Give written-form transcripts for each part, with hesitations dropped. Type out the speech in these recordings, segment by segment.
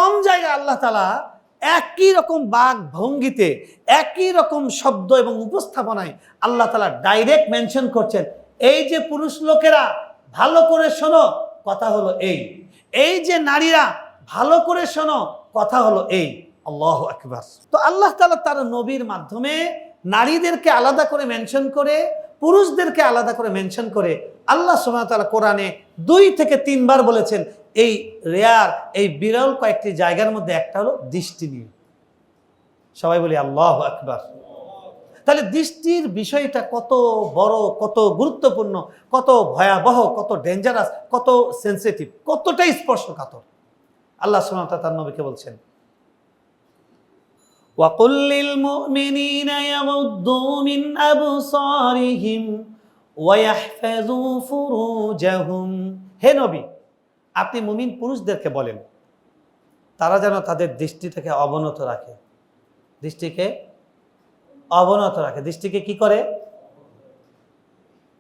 কম জায়গায় আল্লাহ তাআলা একই রকম বাক ভঙ্গিতে একই রকম শব্দ এবং উপস্থাপনায় আল্লাহ তাআলা ডাইরেক্ট মেনশন করছেন, এই যে পুরুষ লোকেরা ভালো করে শোনো, কথা হলো এই যে নারীরা ভালো করে শোনো, কথা হলো এই। আল্লাহু আকবার। তো আল্লাহ তাআলা তার নবীর মাধ্যমে নারীদেরকে আলাদা করে মেনশন করে, পুরুষদেরকে আলাদা করে মেনশন করে আল্লাহ সুবহানাহু ওয়া তাআলা কোরআনে 2 থেকে 3 বার বলেছেন। এই রেয়ার, এই বিরল কয়েকটি জায়গার মধ্যে একটা হলো দৃষ্টি নিয়ে। সবাই বলি আল্লাহু আকবার। তাহলে দৃষ্টির বিষয়টা কত বড়, কত গুরুত্বপূর্ণ, কত ভয়াবহ, কত ডেঞ্জারাস, কত সেন্সিটিভ, কতটাই স্পর্শকাতর। আল্লাহ সুবহানাহু ওয়া তাআলা তার নবীকে বলছেন, وَقُلْ لِلْمُؤْمِنِينَ يَغُضُّوا مِنْ أَبْصَارِهِمْ وَيَحْفَظُوا فُرُوجَهُمْ। হে নবী, আপনি মুমিন পুরুষদেরকে বলেন তারা যেন তাদের দৃষ্টিটাকে অবনত রাখে। দৃষ্টিকে অবনত রাখে। দৃষ্টিকে কি করে?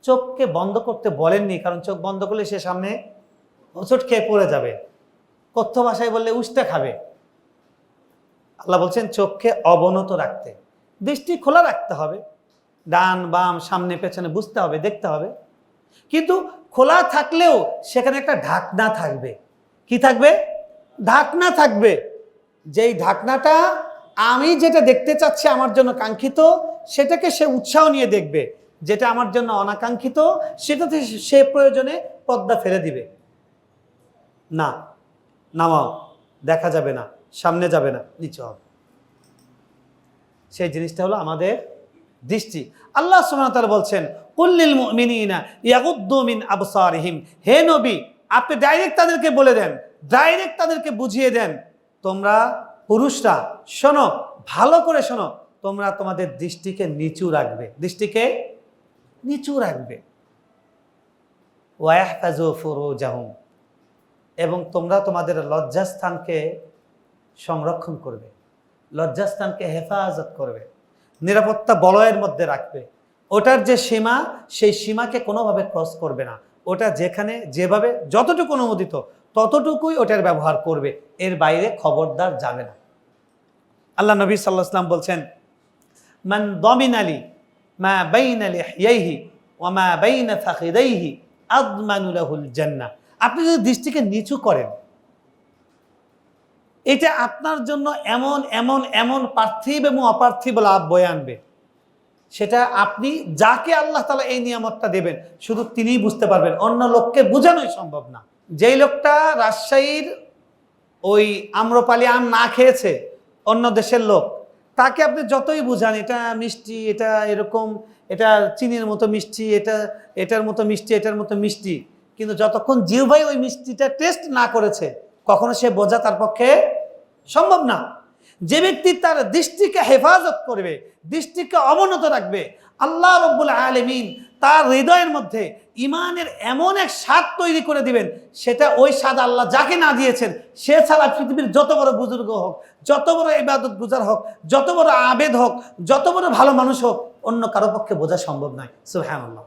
চোখকে বন্ধ করতে বলেননি, কারণ চোখ বন্ধ করলে সে সামনে হোঁচট খেয়ে পড়ে যাবে, কথ্য ভাষায় বললে উষ্টা খাবে। আল্লাহ বলছেন চোখকে অবনত রাখতে, দৃষ্টি খোলা রাখতে হবে, ডান বাম সামনে পেছনে বুঝতে হবে, দেখতে হবে। কিন্তু খোলা থাকলেও সেখানে একটা ঢাকনা থাকবে। কি থাকবে? ঢাকনা থাকবে। যেই ঢাকনাটা আমি যেটা দেখতে চাচ্ছি আমার জন্য কাঙ্ক্ষিত, সেটাকে সে উৎসাহ নিয়ে দেখবে। যেটা আমার জন্য অনাকাঙ্ক্ষিত, সেটাতে সে প্রয়োজনে পর্দা ফেলে দিবে। না, নামাও, দেখা যাবে না, সামনে যাবে না, নিচে হবে। সেই জিনিসটা হলো আমাদের দৃষ্টি। আল্লাহ সুবহানাহু ওয়া তাআলা বলছেন, কুল লিল মুমিনিনা ইয়াগুদ্দু মিন আবসারিহিম। হে নবী, আপনি ডাইরেক্ট তাদেরকে বলে দেন, ডাইরেক্ট তাদেরকে বুঝিয়ে দেন, তোমরা পুরুষরা শোনো, ভালো করে শোনো, তোমরা তোমাদের দৃষ্টিকে নিচু রাখবে। দৃষ্টিকে নিচু রাখবে। ওয়াহফাজু ফুরুজাহুম, এবং তোমরা তোমাদের লজ্জাস্থানকে সংরক্ষণ করবে, লজ্জাস্থানকে হেফাজত করবে, নিরাপত্তা বলয়ের মধ্যে রাখবে। ওটার যে সীমা, সেই সীমাকে কোনোভাবে ক্রস করবে না। ওটা যেখানে যেভাবে যতটুকু অনুমোদিত ততটুকুই ওটার ব্যবহার করবে, এর বাইরে খবরদার যাবে না। আল্লাহ নবী সাল্লাল্লাহু আলাইহি ওয়াসাল্লাম বলছেন, মান দামিনালি মা বাইনা লিহইহি ওয়া মা বাইনা ফাখিদাইহি আযমানু লাহুল জান্নাহ। আপনি যদি দৃষ্টিকে নিচু করেন, এটা আপনার জন্য এমন এমন এমন পার্থিব এবং অপার্থিব লাভ বয়ে আনবে, সেটা আপনি যাকে আল্লাহ তাআলা এই নিয়ামতটা দেবেন শুধু তিনিই বুঝতে পারবেন, অন্য লোককে বোঝানোই সম্ভব না। যেই লোকটা রাজশাহীর ওই আম্রপালি আম না খেয়েছে, অন্য দেশের লোক, তাকে আপনি যতই বুঝান এটা মিষ্টি, এটা এরকম, এটা চিনির মতো মিষ্টি, এটা এটার মতো মিষ্টি, এটার মতো মিষ্টি, কিন্তু যতক্ষণ জিহ্বায় ওই মিষ্টিটা টেস্ট না করেছে কখনো সে বোঝা তার পক্ষে সম্ভব না। যে ব্যক্তি তার দৃষ্টিকে হেফাজত করবে, দৃষ্টিকে অবনত রাখবে, আল্লাহ রাব্বুল আলামিন তার হৃদয়ের মধ্যে ইমানের এমন এক স্বাদ তৈরি করে দিবেন, সেটা ওই স্বাদ আল্লাহ যাকে না দিয়েছেন, সে ছাড়া পৃথিবীর যত বড় বুজুর্গ হোক, যত বড় ইবাদত গুজার হোক, যত বড় আবেদ হোক, যত বড় ভালো মানুষ হোক, অন্য কারো পক্ষে বোঝা সম্ভব নয়। সুবহানাল্লাহ।